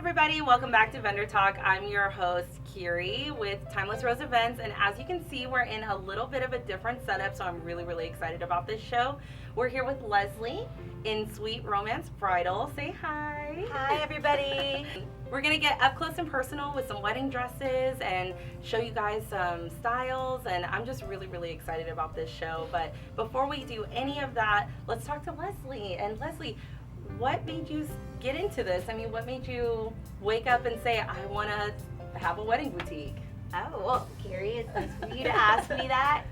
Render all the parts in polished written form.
everybody, welcome back to Vendor Talk. I'm your host, Keri, with Timeless Rose Events, and as you can see, we're in a little bit of a different setup, so I'm really excited about this show. We're here with Leslie in Sweet Romance Bridal. Say hi. Hi, everybody. We're going to get up close and personal with some wedding dresses and show you guys some styles, and I'm just really excited about this show. But before we do any of that, let's talk to Leslie. And Leslie, what made you get into this? I mean, what made you wake up and say, I want to have a wedding boutique? Oh, well, Keri, it's nice for you to ask me that.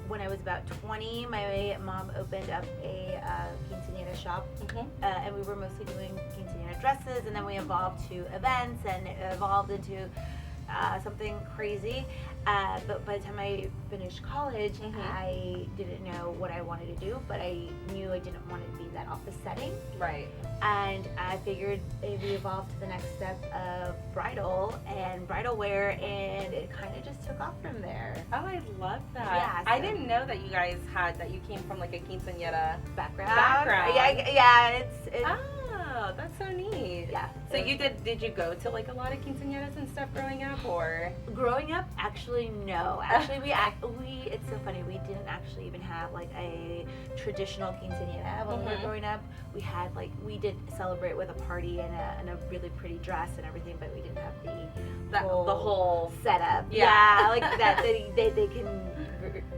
When I was about 20, my mom opened up a quinceañera shop, and we were mostly doing quinceañera dresses, and then we evolved to events, and it evolved into something crazy. But by the time I finished college, I didn't know what I wanted to do, but I knew I didn't want to be that office setting. Right. And I figured we evolved to the next step of bridal and bridal wear, and it kind of just took off from there. Oh, I love that. Yeah, I didn't know that you guys that you came from like a quinceañera background. Yeah, it's Oh, that's so neat. Yeah. So did you go to like a lot of quinceañeras and stuff growing up, or? Growing up, actually, no. Actually, it's so funny, we didn't actually even have like a traditional quinceañera when we were growing up. We did celebrate with a party and a really pretty dress and everything, but we didn't have the whole setup. Yeah, like that they can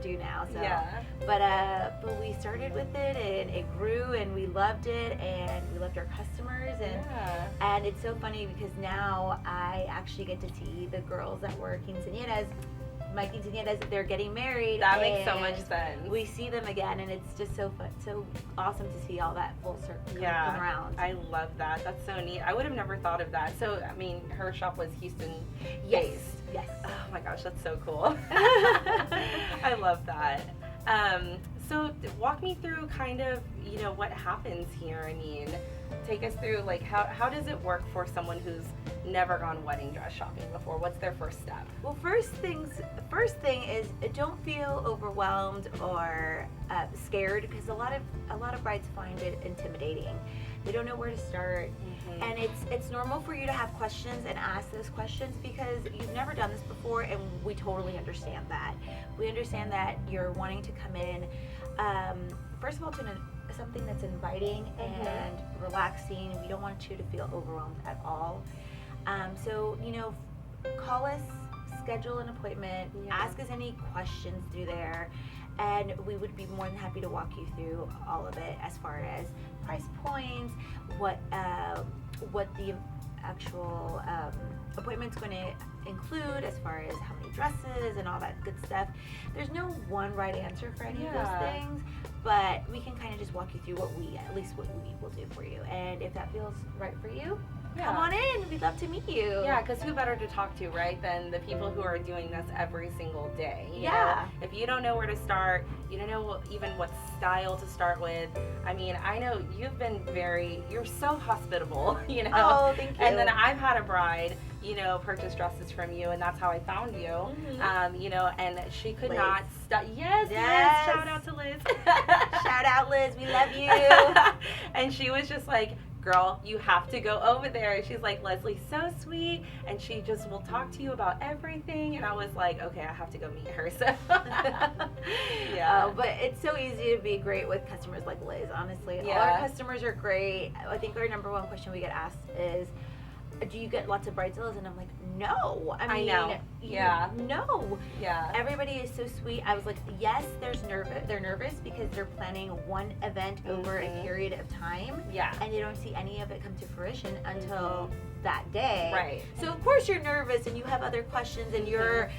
do now. So. Yeah. But we started with it, and it grew, and we loved it, and we loved our customers, and it's so funny because now I actually get to see the girls that were quinceañeras. My quinceañeras, they're getting married. That makes so much sense. We see them again, and it's just so fun, so awesome to see all that full circle come around. I love that. That's so neat. I would have never thought of that. So, I mean, her shop was Houston Yes. based. Yes. Oh my gosh, that's so cool. I love that. So walk me through kind of, what happens here. I mean, take us through, like, how does it work for someone who's never gone wedding dress shopping before? What's their first step? Well, the first thing is don't feel overwhelmed or scared, because a lot of brides find it intimidating. They don't know where to start, and it's normal for you to have questions and ask those questions because you've never done this before, and we totally understand that. We understand that you're wanting to come in, first of all, to something that's inviting and relaxing. We don't want you to feel overwhelmed at all. So, call us, schedule an appointment, ask us any questions through there, and we would be more than happy to walk you through all of it as far as price points, what the actual appointment's going to include as far as how many dresses and all that good stuff. There's no one right answer for any of those things, but we can kind of just walk you through what we will do for you. And if that feels right for you, come on in. We'd love to meet you. Yeah, because who better to talk to, right, than the people who are doing this every single day? You know? If you don't know where to start, you don't know even what style to start with. I mean, I know you're so hospitable, Oh, thank you. And then I've had a bride, purchase dresses from you, and that's how I found you. And she could not stop. Yes, shout out to Liz. Shout out, Liz. We love you. And she was just like, girl, you have to go over there. And she's like, Leslie's so sweet, and she just will talk to you about everything. And I was like, okay, I have to go meet her. So but it's so easy to be great with customers like Liz, honestly. All our customers are great. I think our number one question we get asked is, do you get lots of bridezillas? And I'm like, no. I know. No. Yeah. Everybody is so sweet. I was like, yes, they're nervous because they're planning one event over a period of time. Yeah. And they don't see any of it come to fruition until that day. Right. So of course you're nervous and you have other questions and you're,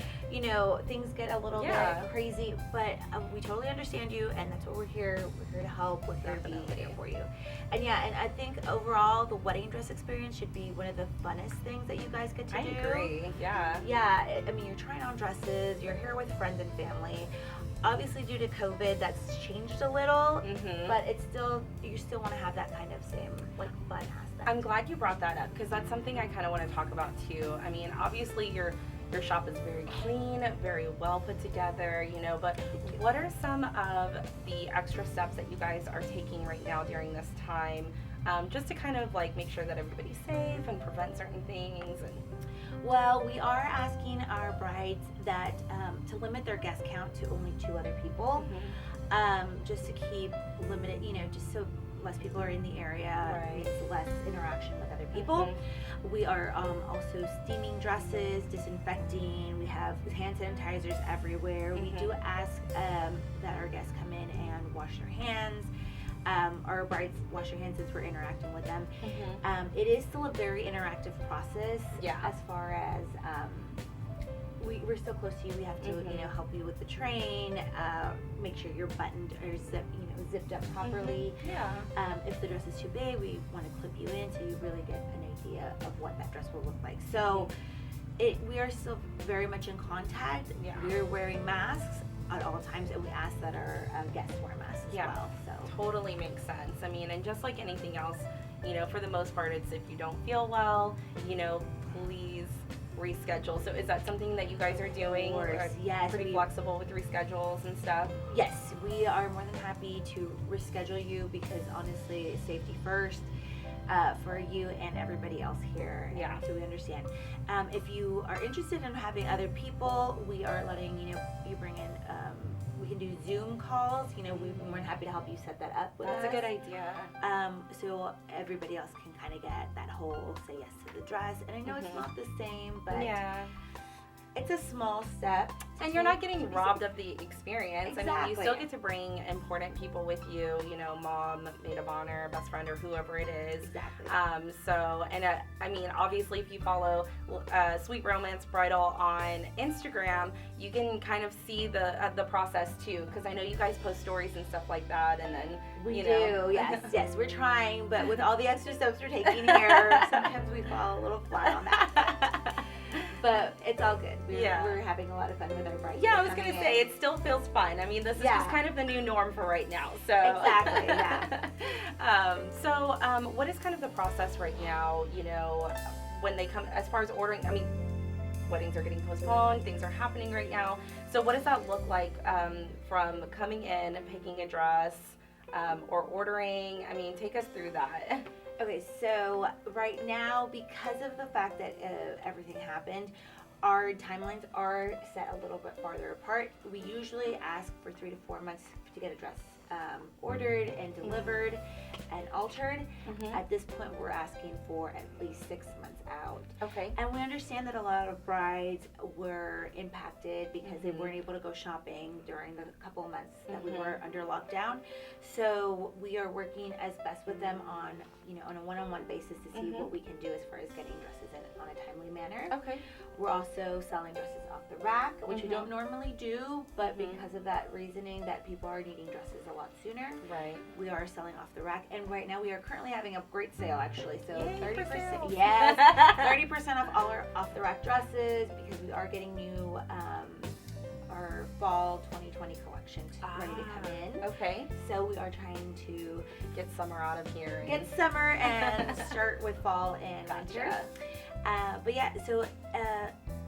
things get a little bit crazy, but we totally understand you, and that's what we're here. We're here to help. We're here to be here for you. And and I think overall the wedding dress experience should be one of the funnest things that you guys get to do. I agree. Yeah. Yeah. I mean, you're trying on dresses. You're here with friends and family. Obviously, due to COVID, that's changed a little, but you still want to have that kind of same fun aspect. I'm glad you brought that up because that's something I kind of want to talk about too. I mean, obviously your shop is very clean, very well put together, but what are some of the extra steps that you guys are taking right now during this time just to kind of like make sure that everybody's safe and prevent certain things. And Well, we are asking our brides that to limit their guest count to only 2 other people, just to keep limited, just so less people are in the area, Right. it's less interaction with other people. We are also steaming dresses, disinfecting. We have hand sanitizers everywhere. We do ask that our guests come in and wash their hands. Our brides wash their hands since we're interacting with them. It is still a very interactive process. Yeah. As far as we're so close to you, we have to help you with the train, make sure you're buttoned or zipped up properly. If the dress is too big, we want to clip you in so you really get an idea of what that dress will look like. So we are still very much in contact. We're wearing masks at all times, and we ask that our guests wear masks as well. So totally makes sense. I mean, and just like anything else, for the most part, it's if you don't feel well, please reschedule. So is that something that you guys are doing? Yes. Pretty flexible with reschedules and stuff? Yes, we are more than happy to reschedule you because honestly, safety first for you and everybody else here. Yeah. So we understand. If you are interested in having other people, we are letting you bring in. We can do Zoom calls. We're more than happy to help you set that up with us. That's a good idea. So everybody else can kind of get that whole say yes to the dress. And I know it's not the same, but it's a small step. And you're not getting robbed of the experience. Exactly. I mean, you still get to bring important people with you, mom, maid of honor, best friend, or whoever it is. Exactly. I mean, obviously, if you follow Sweet Romance Bridal on Instagram, you can kind of see the process too, because I know you guys post stories and stuff like that, and then we do. Yes, we're trying, but with all the extra steps we're taking here, sometimes we fall a little flat on that. But it's all good. We're having a lot of fun with our brides. Yeah, I was going to say, it still feels fun. I mean, this is just kind of the new norm for right now. So exactly, what is kind of the process right now, when they come, as far as ordering, I mean, weddings are getting postponed, things are happening right now. So what does that look like from coming in and picking a dress or ordering? I mean, take us through that. Okay, so right now, because of the fact that everything happened, our timelines are set a little bit farther apart. We usually ask for 3 to 4 months to get a dress ordered and delivered and altered. At this point, we're asking for at least 6 months out. Okay. And we understand that a lot of brides were impacted because they weren't able to go shopping during the couple of months that we were under lockdown. So we are working as best with them on a one-on-one basis to see what we can do as far as getting dresses in on a timely manner. Okay. We're also selling dresses off the rack, which we don't normally do, but because of that reasoning that people are needing dresses a lot sooner, we are selling off the rack. And right now we are currently having a great sale, actually. So 30%, yes, 30% off all our off the rack dresses because we are getting new our fall 2020 collection ready to come in. Okay. So we are trying to get summer out of here. Get summer and start with fall and winter. But yeah, so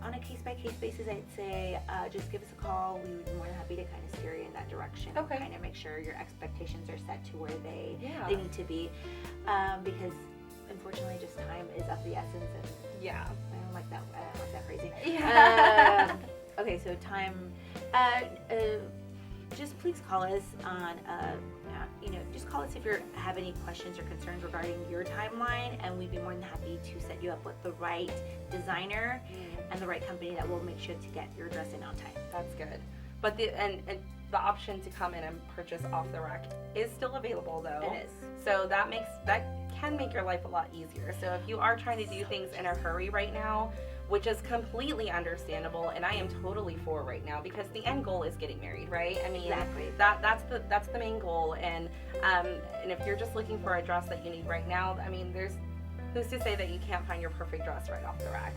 on a case-by-case basis, I'd say just give us a call. We would be more than happy to kind of steer you in that direction. Okay. Kind of make sure your expectations are set to where they need to be. Because unfortunately, just time is of the essence. And I don't like that phrasing. Okay, so time. Just please call us on. Just call us if you have any questions or concerns regarding your timeline, and we'd be more than happy to set you up with the right designer and the right company that will make sure to get your dress in on time. That's good. But the option to come in and purchase off the rack is still available, though. It is. So that can make your life a lot easier. So if you are trying to do things in a hurry right now, which is completely understandable, and I am totally for right now because the end goal is getting married, right? I mean, exactly. That's the main goal, and if you're just looking for a dress that you need right now, I mean, who's to say that you can't find your perfect dress right off the rack,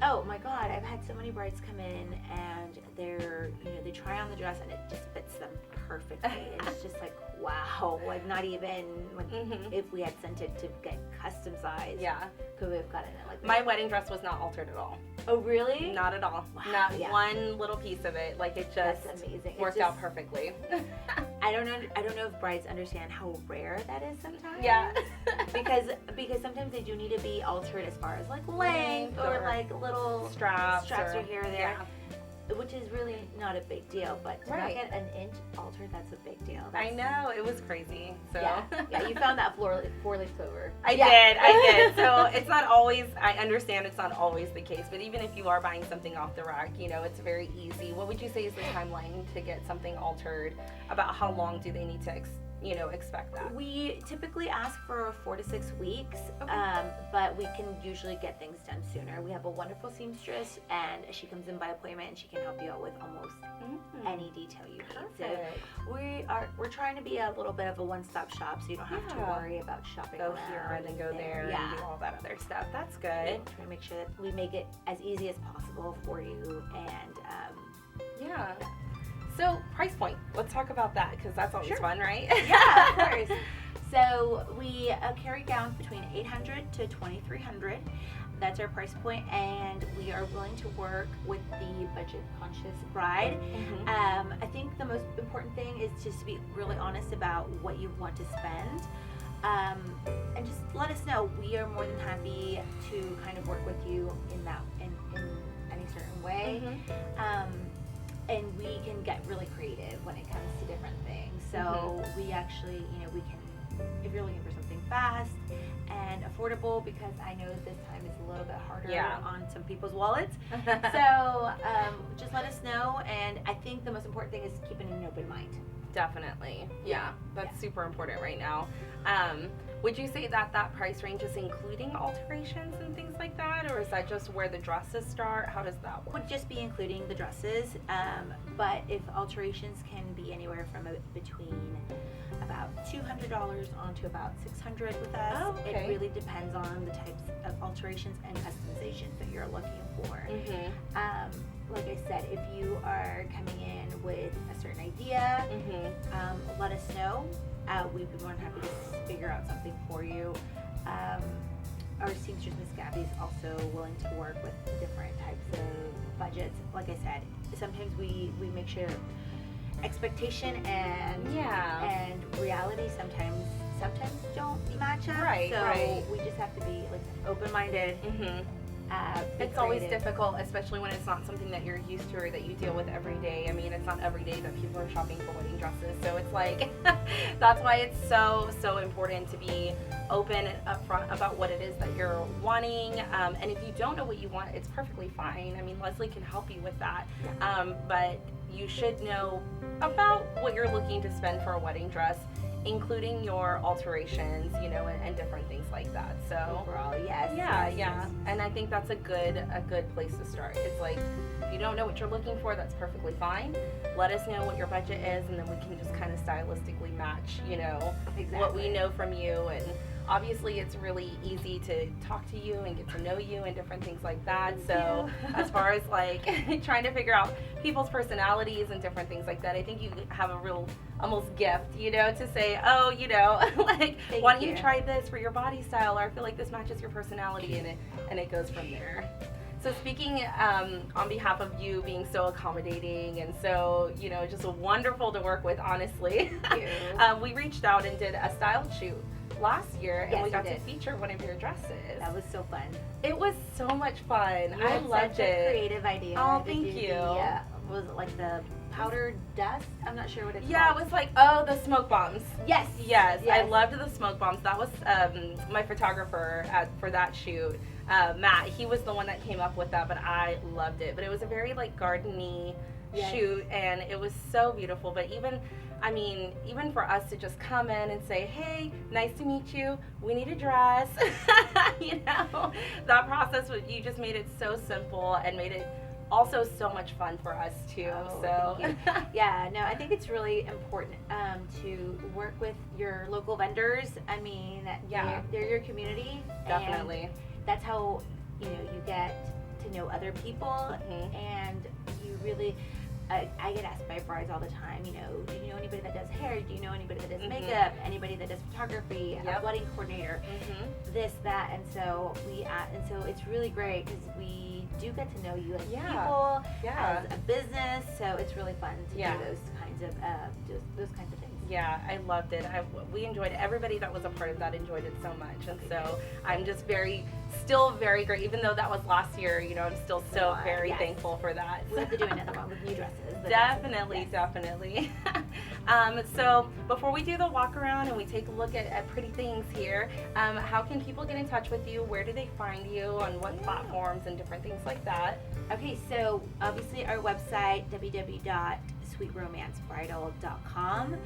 Oh my God, I've had so many brides come in and they try on the dress and it just fits them perfectly. And it's just like, wow, like not even like if we had sent it to get custom size. Yeah. Could we have gotten it like that? My wedding dress was not altered at all. Oh really? Not at all. Wow. Not one little piece of it. Like it just That's amazing. worked out perfectly. I don't know if brides understand how rare that is sometimes. Yeah. because sometimes they do need to be altered as far as like length or like little straps or here or there. Yeah. Which is really not a big deal, but to not get an inch altered, that's a big deal. I know, it was crazy. So yeah, you found that four-leaf clover. I did. So it's not always, I understand it's not always the case, but even if you are buying something off the rack, you know, it's very easy. What would you say is the timeline to get something altered? About how long do they need to expect that? We typically ask for 4 to 6 weeks, but we can usually get things done sooner. We have a wonderful seamstress, and she comes in by appointment, and she can help you out with almost any detail you need. So we're trying to be a little bit of a one-stop shop, so you don't have to worry about shopping go around here and then go there and do all that other stuff. That's good. We try to make sure that we make it as easy as possible for you, and So price point, let's talk about that because that's always fun, right? Yeah, of course. So we carry gowns between $800 to $2,300. That's our price point, and we are willing to work with the budget-conscious bride. I think the most important thing is just to be really honest about what you want to spend, and just let us know. We are more than happy to kind of work with you in any certain way. And we can get really creative when it comes to different things. So we actually, we can, if you're looking for something fast and affordable, because I know this time is a little bit harder on some people's wallets. So just let us know. And I think the most important thing is keeping an open mind. Definitely. Yeah, that's super important right now. Would you say that price range is including alterations and things like that, or is that just where the dresses start? How does that work? Would just be including the dresses, but if alterations can be anywhere from between about $200 on to about $600 with us. It really depends on the types of alterations and customizations that you're looking for. Like I said, if you are coming in with a certain idea, let us know. We'd be more than happy to figure out something for you. Our seamstress, Miss Gabby, is also willing to work with different types of budgets. Like I said, sometimes we make sure expectation and reality sometimes don't match up. So we just have to be like open-minded. It's always difficult, especially when it's not something that you're used to or that you deal with every day. I mean, it's not every day that people are shopping for wedding dresses, so it's like that's why it's so important to be open and upfront about what it is that you're wanting. And if you don't know what you want, it's perfectly fine. I mean, Leslie can help you with that, but you should know about what you're looking to spend for a wedding dress, including your alterations, and different things like that. So overall, yes. And I think that's a good place to start. It's like, if you don't know what you're looking for, that's perfectly fine. Let us know what your budget is, and then we can just kind of stylistically match, what we know from you. And obviously it's really easy to talk to you and get to know you and different things like that. So as far as like trying to figure out people's personalities and different things like that, I think you have a real almost gift, to say, like, why don't you try this for your body style, or I feel like this matches your personality, and it goes from there. So speaking on behalf of you being so accommodating and so, just wonderful to work with, honestly, we reached out and did a style shoot last year, and we got to feature one of your dresses. That was so fun. It was so much fun. I loved such it. A creative idea. Oh, thank you. Was it like the powdered dust? I'm not sure what it's called. Yeah, it was like, the smoke bombs. Yes. I loved the smoke bombs. That was my photographer for that shoot, Matt. He was the one that came up with that, but I loved it. But it was a very like garden-y shoot, and it was so beautiful. But even for us to just come in and say, hey, nice to meet you, we need a dress, that process, you just made it so simple and made it also so much fun for us too. I think it's really important to work with your local vendors. I mean, they're your community. Definitely. And that's how you get to know other people, and you really. I get asked by brides all the time, do you know anybody that does hair? Do you know anybody that does makeup? Anybody that does photography? A wedding coordinator? This, that, and so it's really great because we do get to know you as people, as a business. So it's really fun to do those kinds of things. Yeah, I loved it. We enjoyed it. Everybody that was a part of that enjoyed it so much. And so I'm just still very great. Even though that was last year, you know, I'm still so very thankful for that. We'll have to do another one with new dresses. Definitely. So before we do the walk around and we take a look at pretty things here, how can people get in touch with you? Where do they find you? On what platforms and different things like that? Okay, so obviously our website, www.sweetromancebridal.com.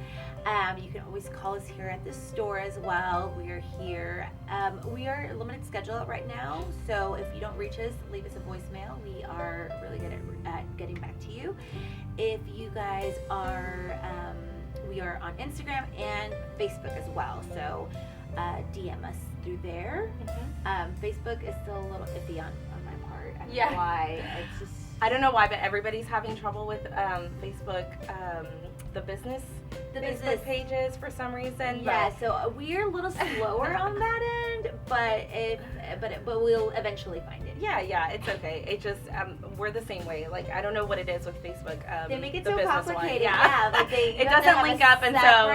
You can always call us here at the store as well. We are here. We are a limited schedule right now, so if you don't reach us, leave us a voicemail. We are really good at getting back to you. If you guys are, we are on Instagram and Facebook as well, so DM us through there. Facebook is still a little iffy on my part. I don't know why. It's just, I don't know why, but everybody's having trouble with Facebook, the business Facebook pages for some reason. Yeah, so we're a little slower on that end, but we'll eventually find it. Yeah, it's okay. It just we're the same way. Like, I don't know what it is with Facebook. They make it the so business complicated. One. Yeah, like it doesn't link up, and so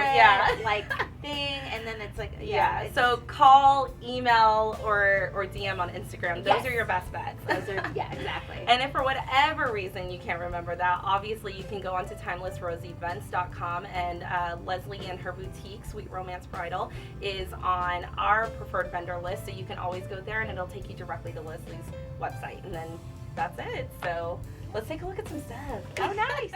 like thing, and then it's like So call, email, or DM on Instagram. Those are your best bets. Those are exactly. And if for whatever reason you can't remember that, obviously you can go onto timelessroseevents.com, and Leslie and her boutique, Sweet Romance Bridal, is on our preferred vendor list, so you can always go there and it'll take you directly to Leslie's website, and then that's it. So let's take a look at some stuff. Oh, nice.